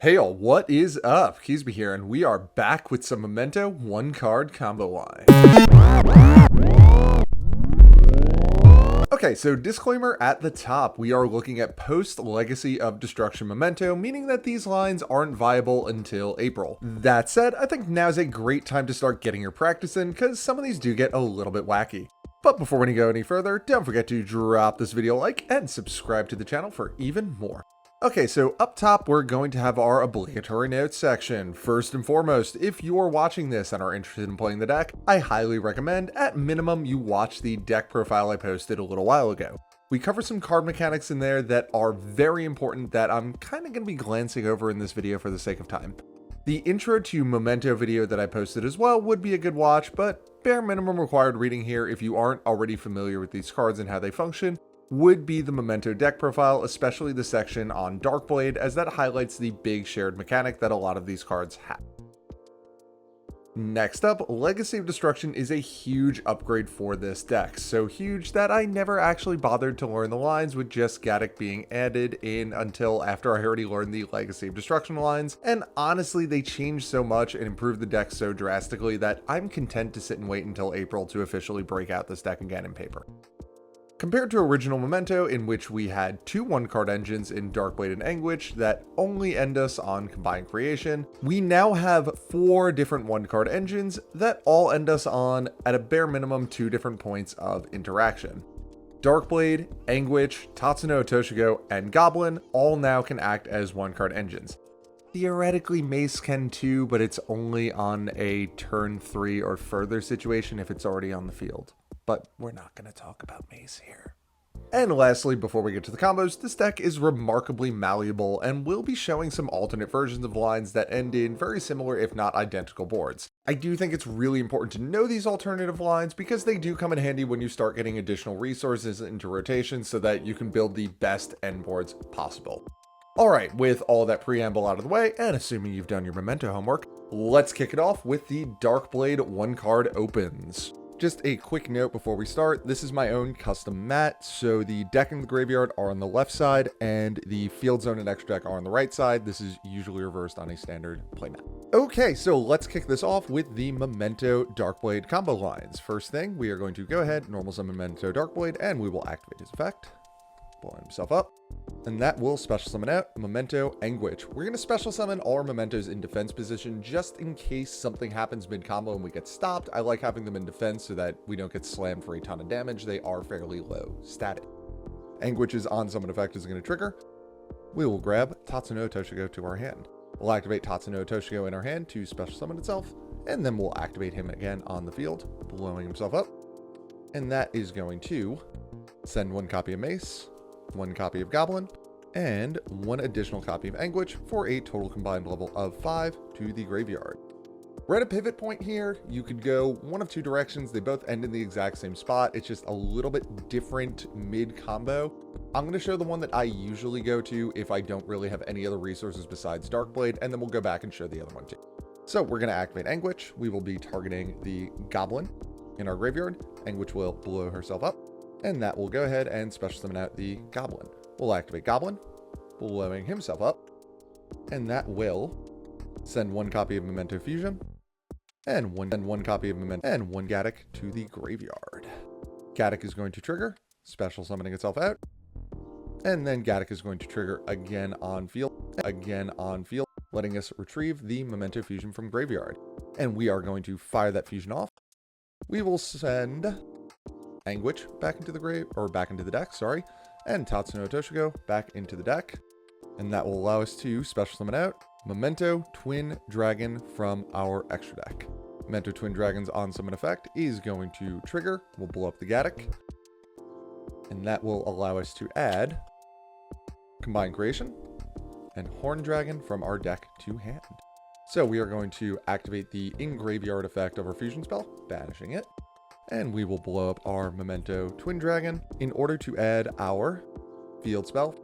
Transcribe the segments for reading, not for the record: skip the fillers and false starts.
Hey all, what is up? Keasbey here, and we are back with some Memento one-card combo line. Okay, so disclaimer at the top, we are looking at post-Legacy of Destruction Memento, meaning that these lines aren't viable until April. That said, I think now's a great time to start getting your practice in, because some of these do get a little bit wacky. But before we go any further, don't forget to drop this video a like and subscribe to the channel for even more. Okay, so up top, we're going to have our obligatory notes section. First and foremost, if you're watching this and are interested in playing the deck, I highly recommend, at minimum, you watch the deck profile I posted a little while ago. We cover some card mechanics in there that are very important that I'm kind of going to be glancing over in this video for the sake of time. The intro to Memento video that I posted as well would be a good watch, but bare minimum required reading here if you aren't already familiar with these cards and how they function would be the Memento deck profile, especially the section on Dark Blade, as that highlights the big shared mechanic that a lot of these cards have. Next up, Legacy of Destruction is a huge upgrade for this deck, so huge that I never actually bothered to learn the lines with just Gaddock being added in until after I already learned the Legacy of Destruction lines, and honestly they changed so much and improved the deck so drastically that I'm content to sit and wait until April to officially break out this deck again in paper. Compared to original Memento, in which we had two one-card engines in Dark Blade and Angwitch that only end us on Combined Creation, we now have 4 different one-card engines that all end us on, at a bare minimum, 2 different points of interaction. Dark Blade, Angwitch, Tatsunootoshgo, and Goblin all now can act as one-card engines. Theoretically, Mace can too, but it's only on a turn 3 or further situation if it's already on the field. But we're not going to talk about Mace here. And lastly, before we get to the combos, this deck is remarkably malleable and will be showing some alternate versions of lines that end in very similar if not identical boards. I do think it's really important to know these alternative lines because they do come in handy when you start getting additional resources into rotation so that you can build the best end boards possible. Alright, with all that preamble out of the way, and assuming you've done your Memento homework, let's kick it off with the Dark Blade one-card opens. Just a quick note before we start, this is my own custom mat, so the deck and the graveyard are on the left side, and the field zone and extra deck are on the right side. This is usually reversed on a standard playmat. Okay, so let's kick this off with the Memento Dark Blade combo lines. First thing, we are going to go ahead, normal summon Memento Dark Blade, and we will activate his effect. Blowing himself up. And that will special summon out Memento Angwitch. We're going to special summon all our Mementos in defense position just in case something happens mid-combo and we get stopped. I like having them in defense so that we don't get slammed for a ton of damage. They are fairly low static. Angwitch's on summon effect is going to trigger. We will grab Tatsunootoshgo to our hand. We'll activate Tatsunootoshgo in our hand to special summon itself, and then we'll activate him again on the field, blowing himself up. And that is going to send 1 copy of Mace, 1 copy of Goblin, and 1 additional copy of Angwitch for a total combined level of 5 to the graveyard. We're at a pivot point here. You could go one of 2 directions. They both end in the exact same spot. It's just a little bit different mid-combo. I'm going to show the one that I usually go to if I don't really have any other resources besides Dark Blade, and then we'll go back and show the other one too. So we're going to activate Angwitch. We will be targeting the Goblin in our graveyard. Angwitch will blow herself up. And that will go ahead and special summon out the Goblin. We'll activate Goblin, blowing himself up, and that will send 1 copy of Memento Fusion, and one copy of Memento, and 1 Gaddock to the graveyard. Gaddock is going to trigger, special summoning itself out, and then Gaddock is going to trigger again on field, letting us retrieve the Memento Fusion from graveyard. And we are going to fire that fusion off. We will send Angwitch back into the deck, and Tatsunootoshgo back into the deck, and that will allow us to special summon out Memento Twin Dragon from our extra deck. Memento Twin Dragon's on summon effect is going to trigger. We'll blow up the Gaddock, and that will allow us to add Combined Creation and Horn Dragon from our deck to hand. So we are going to activate the in-graveyard effect of our fusion spell, banishing it. And we will blow up our Memento Twin Dragon in order to add our field spell.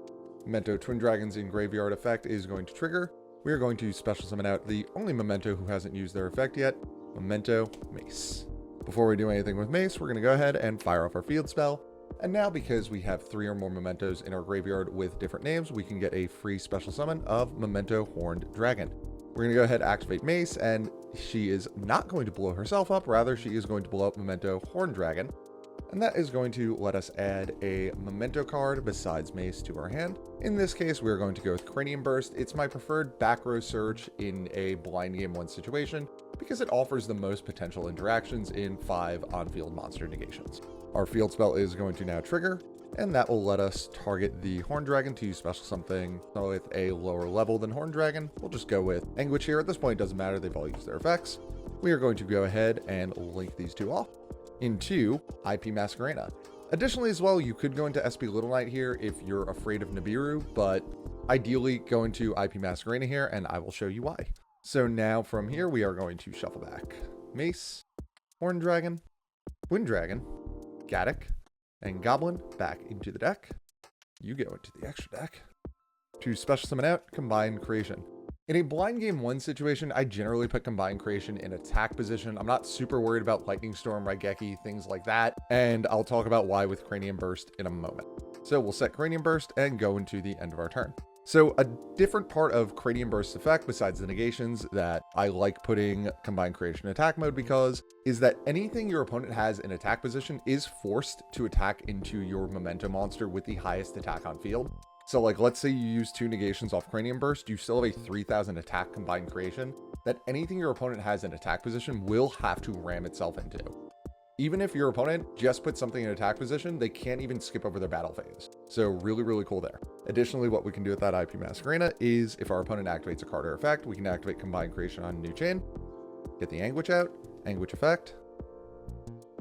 Memento Twin Dragon's in graveyard effect is going to trigger. We are going to special summon out the only Memento who hasn't used their effect yet, Memento Mace. Before we do anything with Mace, we're going to go ahead and fire off our field spell. And now, because we have 3 or more mementos in our graveyard with different names, we can get a free special summon of Memento Horned Dragon. We're going to go ahead and activate Mace, and she is not going to blow herself up, rather she is going to blow up Memento Horned Dragon. And that is going to let us add a memento card besides Mace to our hand. In this case, we're going to go with Cranium Burst. It's my preferred back row search in a blind game 1 situation because it offers the most potential interactions in 5 on-field monster negations. Our field spell is going to now trigger, and that will let us target the Horned Dragon to special something with a lower level than Horned Dragon. We'll just go with Angwitch here. At this point, it doesn't matter. They've all used their effects. We are going to go ahead and link these 2 off into IP Masquerena. Additionally as well, you could go into SP Little Knight here if you're afraid of Nibiru, but ideally go into IP Masquerena here, and I will show you why. So now from here, we are going to shuffle back Mace, Horned Dragon, Twin Dragon, Gaddock, and Goblin back into the deck. You go into the extra deck. To special summon out, Combined Creation. In a blind game 1 situation, I generally put Combined Creation in attack position. I'm not super worried about Lightning Storm, Raigeki, things like that, and I'll talk about why with Cranium Burst in a moment. So we'll set Cranium Burst and go into the end of our turn. So a different part of Cranium Burst's effect, besides the negations, that I like putting Combined Creation in attack mode because, is that anything your opponent has in attack position is forced to attack into your Memento monster with the highest attack on field. So like, let's say you use 2 negations off Cranium Burst, you still have a 3000 attack Combined Creation that anything your opponent has in attack position will have to ram itself into. Even if your opponent just puts something in attack position, they can't even skip over their battle phase. So really, really cool there. Additionally, what we can do with that IP Masquerena is if our opponent activates a card or effect, we can activate Combined Creation on a new chain, get the Angwitch out, Angwitch effect.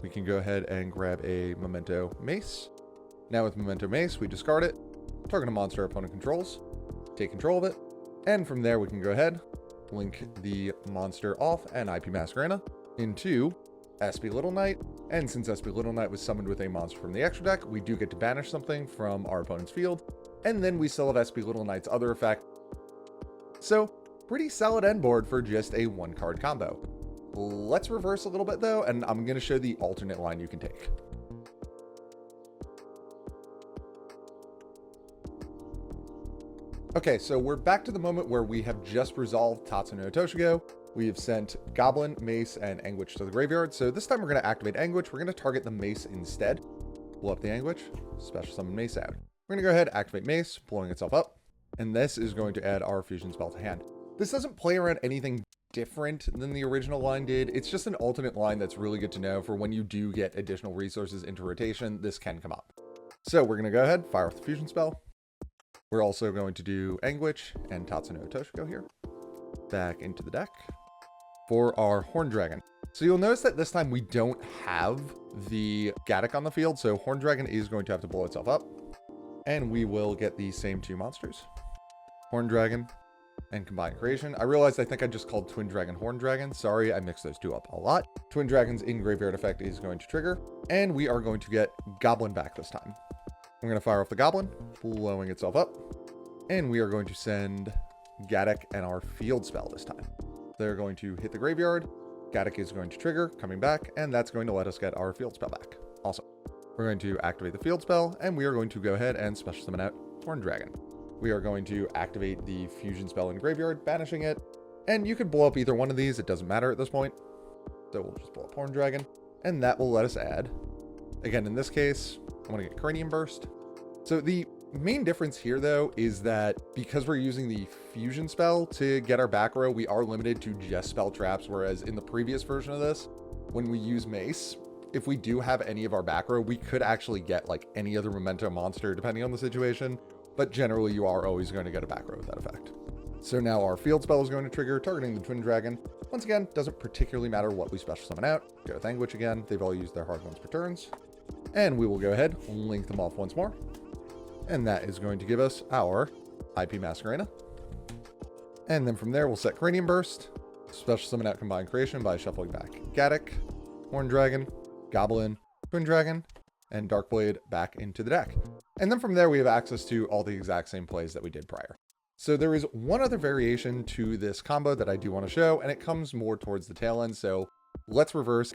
We can go ahead and grab a Memento Mace. Now with Memento Mace, we discard it, target a monster our opponent controls, take control of it, and from there we can go ahead, link the monster off and IP Masquerena into SP Little Knight, and since SP Little Knight was summoned with a monster from the extra deck, we do get to banish something from our opponent's field, and then we still have SP Little Knight's other effect. So, pretty solid end board for just a 1-card combo. Let's reverse a little bit though, and I'm going to show the alternate line you can take. Okay, so we're back to the moment where we have just resolved Tatsunootoshgo. We have sent Goblin, Mace, and Angwitch to the graveyard. So this time we're going to activate Angwitch. We're going to target the Mace instead. Blow up the Angwitch, special summon Mace out. We're going to go ahead, activate Mace, blowing itself up. And this is going to add our fusion spell to hand. This doesn't play around anything different than the original line did. It's just an alternate line that's really good to know for when you do get additional resources into rotation, this can come up. So we're going to go ahead, fire off the fusion spell. We're also going to do Angwitch and Tatsunootoshgo here. Back into the deck for our Horned Dragon. So you'll notice that this time we don't have the Gaddock on the field, so Horned Dragon is going to have to blow itself up. And we will get the same 2 monsters. Horned Dragon and Combined Creation. I realized I think I just called Twin Dragon Horned Dragon. Sorry, I mixed those 2 up a lot. Twin Dragon's in graveyard effect is going to trigger, and we are going to get Goblin back this time. I'm going to fire off the Goblin, blowing itself up, and we are going to send Gaddock and our field spell this time. They're going to hit the graveyard, Gaddock is going to trigger, coming back, and that's going to let us get our field spell back. Awesome. We're going to activate the field spell, and we are going to go ahead and special summon out Horned Dragon. We are going to activate the fusion spell in graveyard, banishing it, and you could blow up either one of these, it doesn't matter at this point. So we'll just blow up Horned Dragon, and that will let us add, again in this case, I want to get Cranium Burst. So the main difference here though is that because we're using the fusion spell to get our back row, we are limited to just spell traps, whereas in the previous version of this, when we use Mace, if we do have any of our back row, we could actually get like any other memento monster depending on the situation, but generally you are always going to get a back row with that effect. So now our field spell is going to trigger, targeting the Twin Dragon. Once again, doesn't particularly matter what we special summon out. Go with Angwitch again, they've all used their hard ones per turns. And we will go ahead, link them off once more. And that is going to give us our IP Masquerena. And then from there, we'll set Cranium Burst, special summon out Combined Creation by shuffling back Gaddock, Horned Dragon, Goblin, Twin Dragon, and Dark Blade back into the deck. And then from there, we have access to all the exact same plays that we did prior. So there is one other variation to this combo that I do want to show, and it comes more towards the tail end. So let's reverse.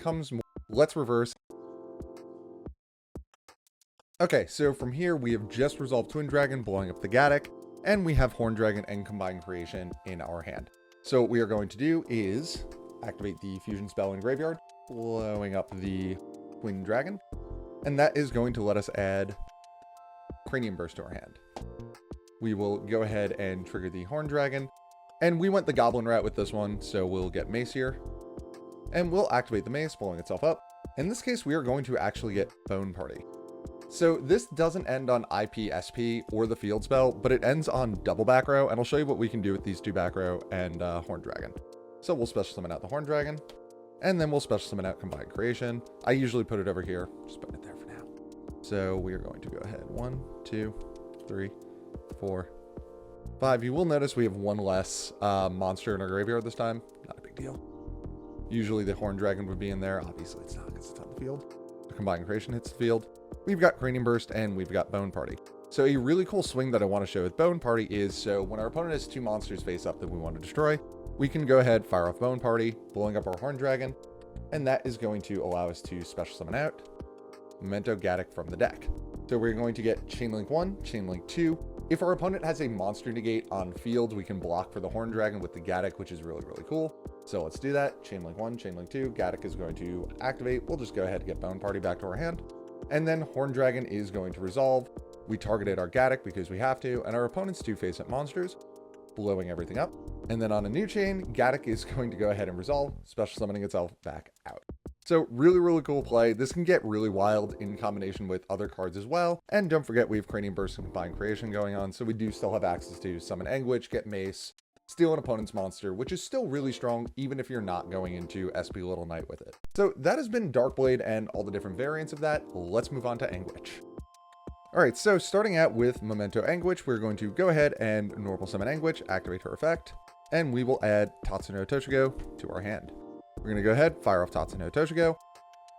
Okay, so from here, we have just resolved Twin Dragon, blowing up the Gaddock, and we have Horn Dragon and Combined Creation in our hand. So what we are going to do is activate the Fusion spell in Graveyard, blowing up the Twin Dragon, and that is going to let us add Cranium Burst to our hand. We will go ahead and trigger the Horn Dragon, and we went the Goblin route with this one, so we'll get Mace here, and we'll activate the Mace, blowing itself up. In this case, we are going to actually get Bone Party. So this doesn't end on IPSP or the field spell, but it ends on double back row, and I'll show you what we can do with these 2 back row and Horn Dragon. So we'll special summon out the Horn Dragon, and then we'll special summon out Combined Creation. I usually put it over here, just putting it there for now. So we are going to go ahead, 1, 2, 3, 4, 5. You will notice we have 1 less monster in our graveyard this time. Not a big deal. Usually the Horn Dragon would be in there. Obviously it's not because it's on the field. The Combined Creation hits the field. We've got Cranium Burst and we've got Bone Party. So a really cool swing that I want to show with Bone Party is, so when our opponent has 2 monsters face up that we want to destroy, we can go ahead, fire off Bone Party, blowing up our Horn Dragon, and that is going to allow us to special summon out Memento Gaddock from the deck. So we're going to get Chainlink 1, Chainlink 2. If our opponent has a monster negate on field, we can block for the Horn Dragon with the Gaddock, which is really, really cool. So let's do that. Chainlink 1, Chainlink 2, Gaddock is going to activate. We'll just go ahead and get Bone Party back to our hand. And then Horn Dragon is going to resolve. We targeted our Gaddock because we have to, and our opponent's 2 face-up monsters, blowing everything up. And then on a new chain, Gaddock is going to go ahead and resolve, special summoning itself back out. So really, really cool play. This can get really wild in combination with other cards as well. And don't forget, we have Cranium Burst and Combined Creation going on, so we do still have access to summon Angwitch, get Mace, steal an opponent's monster, which is still really strong, even if you're not going into SP Little Knight with it. So that has been Dark Blade and all the different variants of that. Let's move on to Angwitch. All right, so starting out with Memento Angwitch, we're going to go ahead and normal summon Angwitch, activate her effect, and we will add Tatsunootoshgo to our hand. We're going to go ahead, fire off Tatsunootoshgo,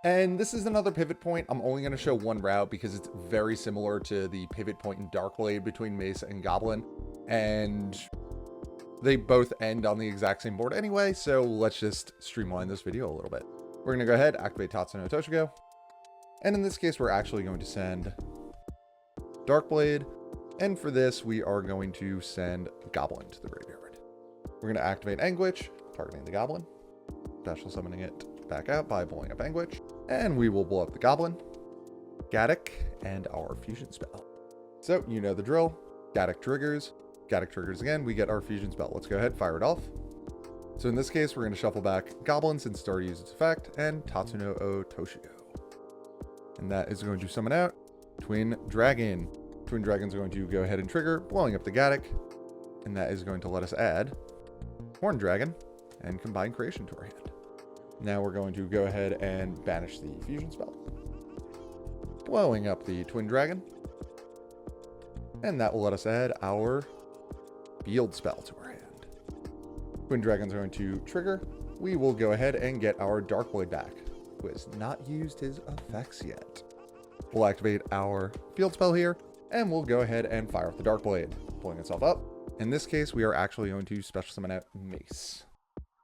and this is another pivot point. I'm only going to show 1 route because it's very similar to the pivot point in Dark Blade between Mace and Goblin, and they both end on the exact same board anyway, so let's just streamline this video a little bit. We're going to go ahead, activate Tatsunootoshgo, and in this case, we're actually going to send Dark Blade, and for this, we are going to send Goblin to the graveyard. We're going to activate Angwitch, targeting the Goblin, special summoning it back out by blowing up Angwitch, and we will blow up the Goblin, Gaddock, and our Fusion spell. So, you know the drill. Gaddock triggers again, we get our Fusion spell. Let's go ahead, fire it off. So in this case, we're going to shuffle back Goblin since it's already used its effect, and Tatsunootoshgo. And that is going to summon out Twin Dragon. Twin Dragon's going to go ahead and trigger, blowing up the Gaddock, and that is going to let us add Horn Dragon and Combined Creation to our hand. Now we're going to go ahead and banish the Fusion spell, blowing up the Twin Dragon, and that will let us add our Field spell to our hand. Twin Dragon's going to trigger. We will go ahead and get our Dark Blade back, who has not used his effects yet. We'll activate our field spell here, and we'll go ahead and fire off the Dark Blade, blowing itself up. In this case, we are actually going to special summon out Mace.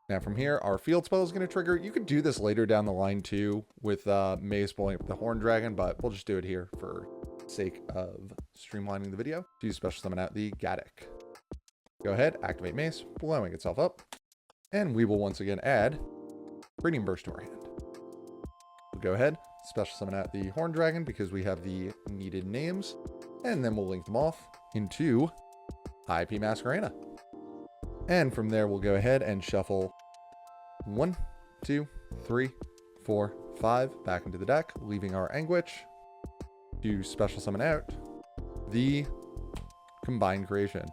Now from here, our field spell is going to trigger. You could do this later down the line too, with Mace blowing up the Horn Dragon, but we'll just do it here for sake of streamlining the video. To special summon out the Gaddock. Go ahead, activate Mace, blowing itself up, and we will once again add Cranium Burst to our hand. We'll go ahead, special summon out the Horn Dragon because we have the needed names, and then we'll link them off into IP Masquerena. And from there, we'll go ahead and shuffle 1, 2, 3, 4, 5 back into the deck, leaving our Angwitch to special summon out the Combined Creation.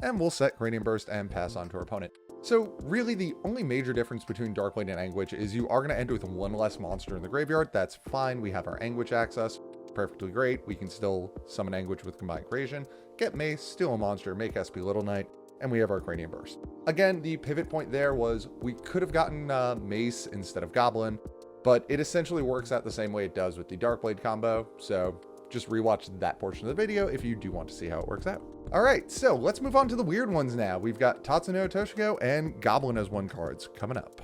And we'll set Cranium Burst and pass on to our opponent. So really the only major difference between Dark Blade and Angwitch is you are going to end with 1 less monster in the graveyard. That's fine. We have our Angwitch access. Perfectly great. We can still summon Angwitch with Combined Creation, get Mace, steal a monster, make SP Little Knight, and we have our Cranium Burst. Again, the pivot point there was we could have gotten Mace instead of Goblin, but it essentially works out the same way it does with the Dark Blade combo. So just rewatch that portion of the video if you do want to see how it works out. All right, so let's move on to the weird ones now. We've got Tatsunootoshgo and Goblin as 1 cards coming up.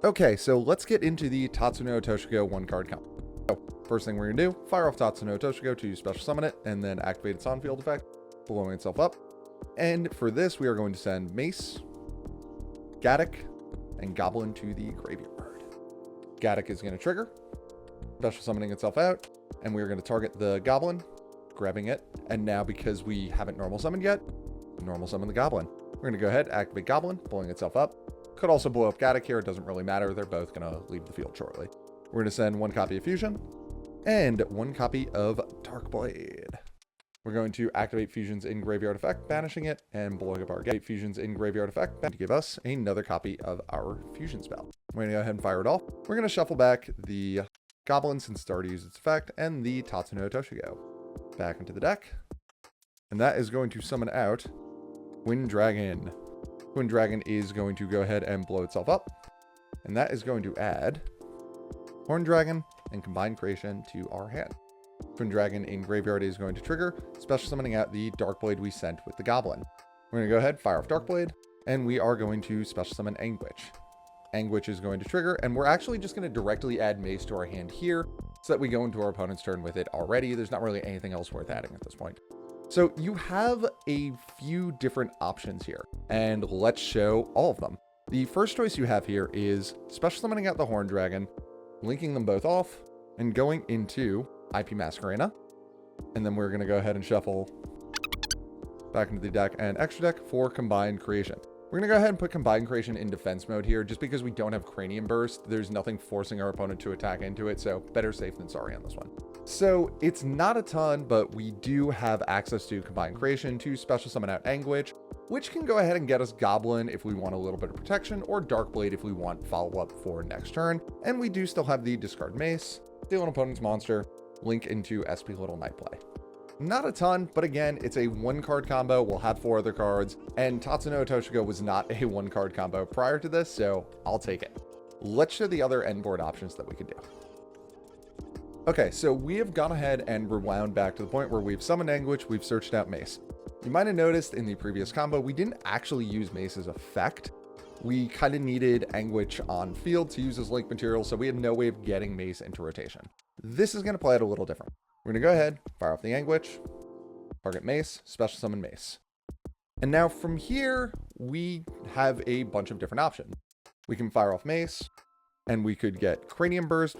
Okay, so let's get into the Tatsunootoshgo 1 card combo. So, first thing we're going to do, fire off Tatsunootoshgo to special summon it, and then activate its on-field effect, blowing itself up. And for this, we are going to send Mace, Gaddock, and Goblin to the graveyard. Gaddock is going to trigger, special summoning itself out, and we are going to target the Goblin, grabbing it. And now, because we haven't normal summoned yet, normal summon the Goblin. We're going to go ahead, activate Goblin, blowing itself up. Could also blow up Gaddock here. It doesn't really matter. They're both going to leave the field shortly. We're going to send 1 copy of Fusion and 1 copy of Dark Blade. We're going to activate Fusion's in graveyard effect, banishing it, and blowing up our Fusion's in graveyard effect to give us another copy of our Fusion spell. We're going to go ahead and fire it off. We're going to shuffle back the Goblin since it's already used its effect, and the Tatsunootoshgo back into the deck. And that is going to summon out Twin Dragon. Twin Dragon is going to go ahead and blow itself up. And that is going to add Horn Dragon and Combined Creation to our hand. Twin Dragon in graveyard is going to trigger, special summoning out the Dark Blade we sent with the Goblin. We're going to go ahead, fire off Dark Blade, and we are going to special summon Angwitch. Angwitch is going to trigger, and we're actually just going to directly add Mace to our hand here, so that we go into our opponent's turn with it already. There's not really anything else worth adding at this point. So you have a few different options here, and let's show all of them. The first choice you have here is special summoning out the Horn Dragon, linking them both off, and going into IP Masquerena. And then we're going to go ahead and shuffle back into the deck and extra deck for Combined Creation. We're going to go ahead and put Combined Creation in defense mode here, just because we don't have Cranium Burst. There's nothing forcing our opponent to attack into it, so better safe than sorry on this one. So it's not a ton, but we do have access to Combined Creation to special summon out Angwitch, which can go ahead and get us Goblin if we want a little bit of protection, or Dark Blade if we want follow-up for next turn. And we do still have the discard Mace, steal an opponent's monster, link into SP Little Night Play. Not a ton, but again, it's a 1-card combo. We'll have 4 other cards, and Tatsunootoshgo was not a 1-card combo prior to this, so I'll take it. Let's show the other end board options that we could do. Okay, so we have gone ahead and rewound back to the point where we've summoned Angwitch, we've searched out Mace. You might have noticed in the previous combo, we didn't actually use Mace's effect. We kind of needed Angwitch on field to use as link material, so we had no way of getting Mace into rotation. This is going to play it a little different. We're going to go ahead, fire off the Angwitch, target Mace, special summon Mace. And now from here, we have a bunch of different options. We can fire off Mace, and we could get Cranium Burst,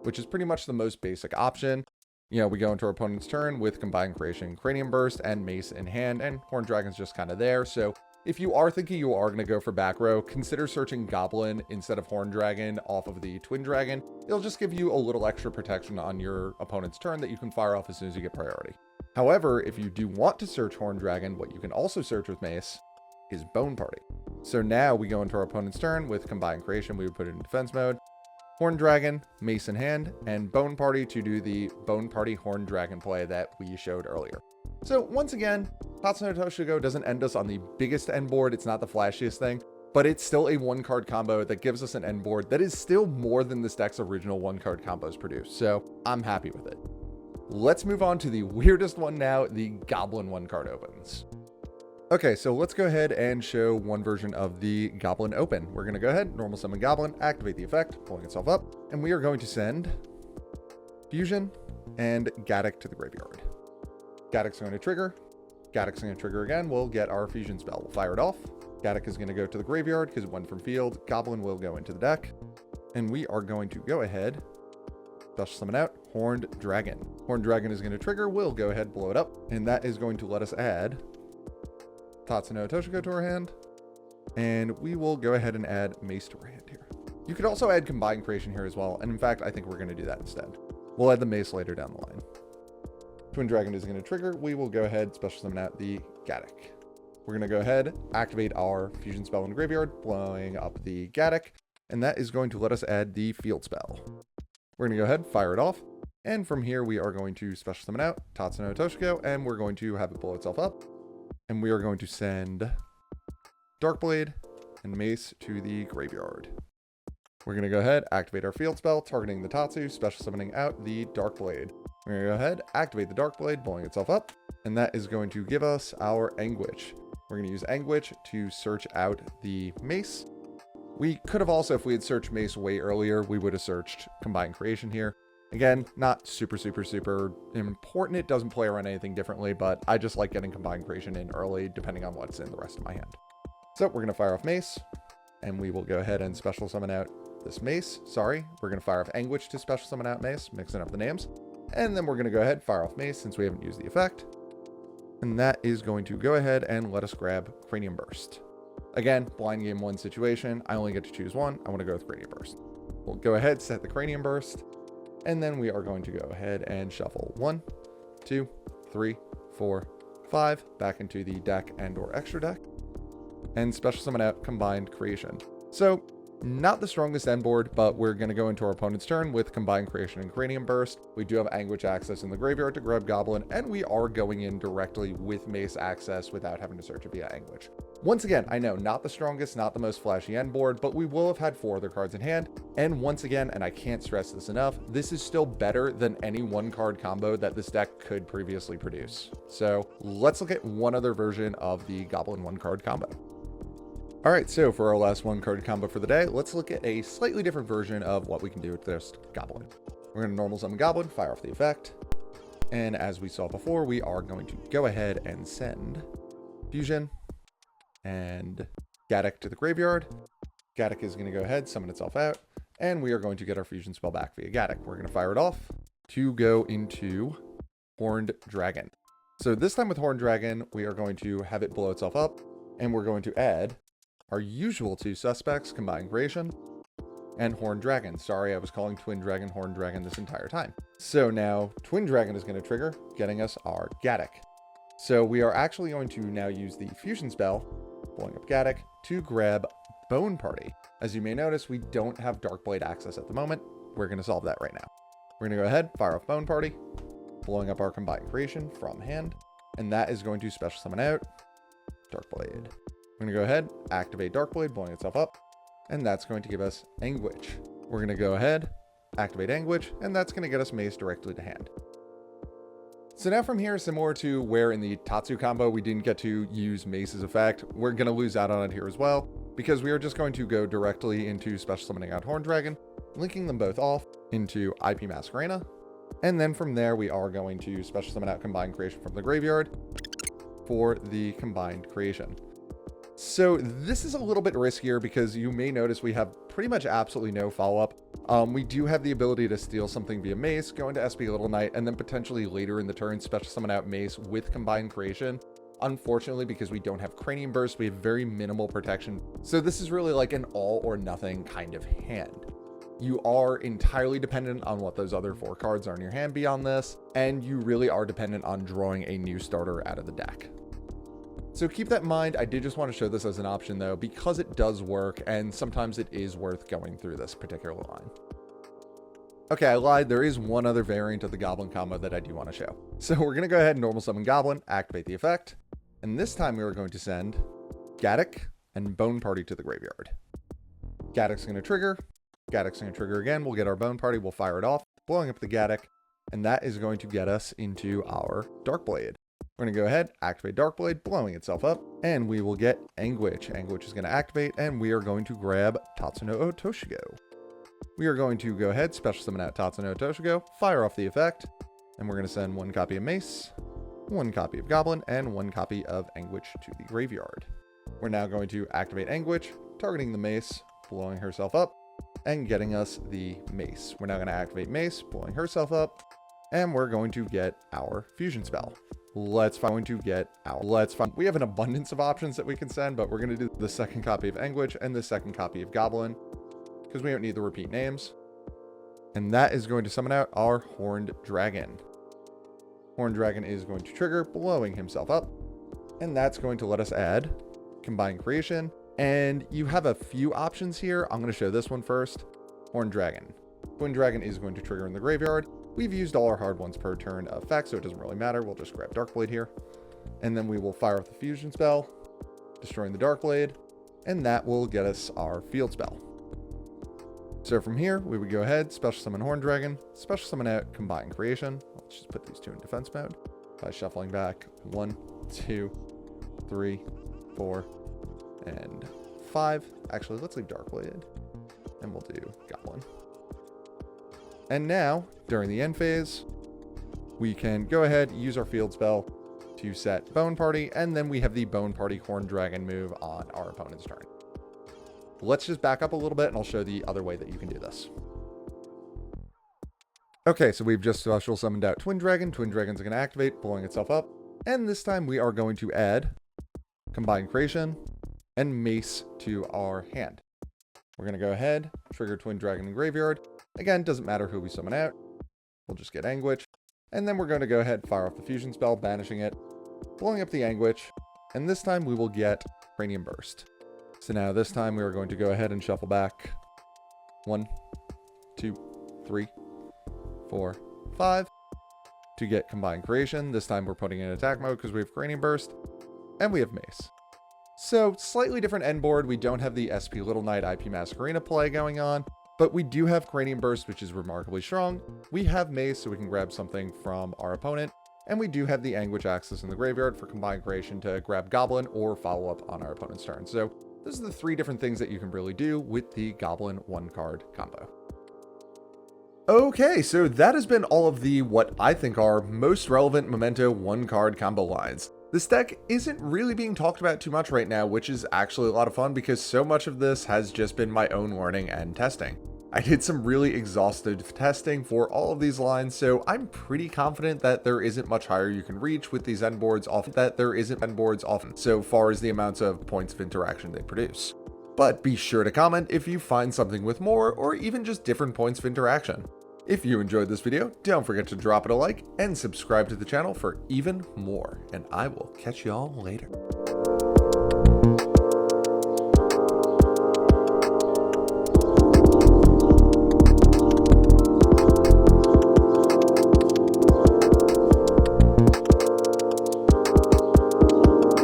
which is pretty much the most basic option. You know, we go into our opponent's turn with Combined Creation, Cranium Burst, and Mace in hand, and Horn Dragon's just kind of there. So if you are thinking you are going to go for back row, consider searching Goblin instead of Horn Dragon off of the Twin Dragon. It'll just give you a little extra protection on your opponent's turn that you can fire off as soon as you get priority. However, if you do want to search Horn Dragon, what you can also search with Mace is Bone Party. So now we go into our opponent's turn with Combined Creation. We would put it in defense mode. Horn Dragon, Mace in hand, and Bone Party to do the Bone Party Horn Dragon play that we showed earlier. So once again, Tatsunootoshgo doesn't end us on the biggest end board. It's not the flashiest thing, but it's still a 1-card combo that gives us an end board that is still more than this deck's original 1-card combos produced. So I'm happy with it. Let's move on to the weirdest one now, the Goblin 1-card opens. Okay, so let's go ahead and show one version of the Goblin open. We're going to go ahead, normal summon Goblin, activate the effect, pulling itself up, and we are going to send Fusion and Gaddock to the graveyard. Gaddock's going to trigger. Gaddock's going to trigger again. We'll get our Fusion spell. We'll fire it off. Gaddock is going to go to the graveyard because it went from field. Goblin will go into the deck. And we are going to go ahead, special summon out Horned Dragon. Horned Dragon is going to trigger. We'll go ahead, blow it up. And that is going to let us add Tatsunootoshgo to our hand. And we will go ahead and add Mace to our hand here. You could also add Combined Creation here as well. And in fact, I think we're going to do that instead. We'll add the Mace later down the line. Twin Dragon is going to trigger. We will go ahead, special summon out the Gaddock. We're going to go ahead, activate our Fusion spell in the graveyard, blowing up the Gaddock, and that is going to let us add the field spell. We're going to go ahead, fire it off, and from here we are going to special summon out Tatsunootoshgo, and we're going to have it blow itself up, and we are going to send Dark Blade and Mace to the graveyard. We're going to go ahead, activate our field spell, targeting the Tatsu, special summoning out the Dark Blade. We're going to go ahead, activate the Dark Blade, blowing itself up, and that is going to give us our Angwitch. We're going to use Angwitch to search out the Mace. We could have also, if we had searched Mace way earlier, we would have searched Combined Creation here. Again, not super important. It doesn't play around anything differently, but I just like getting combined creation in early, depending on what's in the rest of my hand. So we're going to fire off Mace, and we will go ahead and special summon out this Mace. Sorry, we're going to fire off Angwitch to special summon out Mace, mixing up the names. And then we're going to go ahead and fire off Mace since we haven't used the effect. And that is going to go ahead and let us grab Cranium Burst. Again, blind game 1 situation. I only get to choose one. I want to go with Cranium Burst. We'll go ahead, set the Cranium Burst. And then we are going to go ahead and shuffle 1, 2, 3, 4, 5 back into the deck and or extra deck. And special summon out Combined Creation. So, not the strongest end board, but we're going to go into our opponent's turn with Combined Creation and Cranium Burst. We do have Angwitch access in the graveyard to grab Goblin, and we are going in directly with Mace access without having to search it via Angwitch. Once again, I know, not the strongest, not the most flashy end board, but we will have had 4 other cards in hand. And once again, and I can't stress this enough, this is still better than any 1-card combo that this deck could previously produce. So let's look at one other version of the Goblin 1-card combo. All right, so for our last 1-card combo for the day, let's look at a slightly different version of what we can do with this Goblin. We're going to normal summon Goblin, fire off the effect. And as we saw before, we are going to go ahead and send Fusion and Gaddock to the graveyard. Gaddock is going to go ahead, summon itself out, and we are going to get our fusion spell back via Gaddock. We're going to fire it off to go into Horned Dragon. So this time with Horned Dragon, we are going to have it blow itself up, and we're going to add our usual 2 suspects, Combined Creation and Horned Dragon. Sorry, I was calling Twin Dragon Horned Dragon this entire time. So now Twin Dragon is going to trigger, getting us our Gaddock. So we are actually going to now use the fusion spell, blowing up Gaddock, to grab Bone Party. As you may notice, we don't have Dark Blade access at the moment. We're going to solve that right now. We're going to go ahead, fire off Bone Party, blowing up our Combined Creation from hand, and that is going to special summon out Dark Blade. We're going to go ahead, activate Dark Blade, blowing itself up, and that's going to give us Angwitch. We're going to go ahead, activate Angwitch, and that's going to get us Mace directly to hand. So now from here, similar to where in the Tatsu combo we didn't get to use Mace's effect, we're going to lose out on it here as well, because we are just going to go directly into special summoning out Horned Dragon, linking them both off into IP Masquerena, and then from there we are going to special summon out Combined Creation from the graveyard for the Combined Creation. So this is a little bit riskier because you may notice we have pretty much absolutely no follow-up. We do have the ability to steal something via Mace, go into SB Little Knight, and then potentially later in the turn special summon out Mace with Combined Creation. Unfortunately, because we don't have Cranium Burst, we have very minimal protection. So this is really like an all or nothing kind of hand. You are entirely dependent on what those other 4 cards are in your hand beyond this, and you really are dependent on drawing a new starter out of the deck. So keep that in mind. I did just want to show this as an option though, because it does work, and sometimes it is worth going through this particular line. Okay, I lied. There is one other variant of the Goblin combo that I do want to show. So we're going to go ahead and normal summon Goblin, activate the effect, and this time we are going to send Gaddock and Bone Party to the graveyard. Gaddock's going to trigger. Gaddock's going to trigger again. We'll get our Bone Party. We'll fire it off, blowing up the Gaddock, and that is going to get us into our Dark Blade. We're going to go ahead, activate Dark Blade, blowing itself up, and we will get Angwitch. Angwitch is going to activate, and we are going to grab Tatsunootoshgo. We are going to go ahead, special summon out Tatsunootoshgo, fire off the effect, and we're going to send 1 copy of Mace, 1 copy of Goblin, and 1 copy of Angwitch to the graveyard. We're now going to activate Angwitch, targeting the Mace, blowing herself up, and getting us the Mace. We're now going to activate Mace, blowing herself up, and we're going to get our fusion spell. We have an abundance of options that we can send, but we're going to do the 2nd copy of Angwitch and the 2nd copy of Goblin because we don't need the repeat names. And that is going to summon out our Horned Dragon. Horned Dragon is going to trigger, blowing himself up, and that's going to let us add Combined Creation. And you have a few options here. I'm going to show this one first. Horned Dragon. Twin Dragon is going to trigger in the graveyard. We've used all our hard ones per turn effect, so it doesn't really matter. We'll just grab Dark Blade here. And then we will fire off the fusion spell, destroying the Dark Blade, and that will get us our field spell. So from here, we would go ahead, special summon Horned Dragon, special summon out Combined Creation. Let's just put these 2 in defense mode by shuffling back 1, 2, 3, 4, and 5. Actually, let's leave Dark Blade, and we'll do Goblin. And now, during the end phase, we can go ahead, use our field spell to set Bone Party, and then we have the Bone Party Horned Dragon move on our opponent's turn. Let's just back up a little bit and I'll show the other way that you can do this. Okay, so we've just special summoned out Twin Dragon. Twin Dragon's going to activate, blowing itself up. And this time we are going to add Combined Creation and Mace to our hand. We're going to go ahead, trigger Twin Dragon in Graveyard. Again, doesn't matter who we summon out. We'll just get Angwitch. And then we're going to go ahead, fire off the fusion spell, banishing it, blowing up the Angwitch. And this time we will get Cranium Burst. So now this time we are going to go ahead and shuffle back 1, 2, 3, 4, 5 to get Combined Creation. This time we're putting in attack mode because we have Cranium Burst and we have Mace. So slightly different end board. We don't have the SP Little Knight IP Masquerena play going on, but we do have Cranium Burst, which is remarkably strong. We have Mace, so we can grab something from our opponent. And we do have the Angwitch Axis in the graveyard for Combined Creation to grab Goblin or follow up on our opponent's turn. So those are the 3 different things that you can really do with the Goblin 1-card combo. Okay, so that has been all of the what I think are most relevant Memento 1-card combo lines. This deck isn't really being talked about too much right now, which is actually a lot of fun because so much of this has just been my own learning and testing. I did some really exhaustive testing for all of these lines, so I'm pretty confident that there isn't much higher you can reach with these end boards often, so far as the amounts of points of interaction they produce. But be sure to comment if you find something with more or even just different points of interaction. If you enjoyed this video, don't forget to drop it a like and subscribe to the channel for even more, and I will catch y'all later.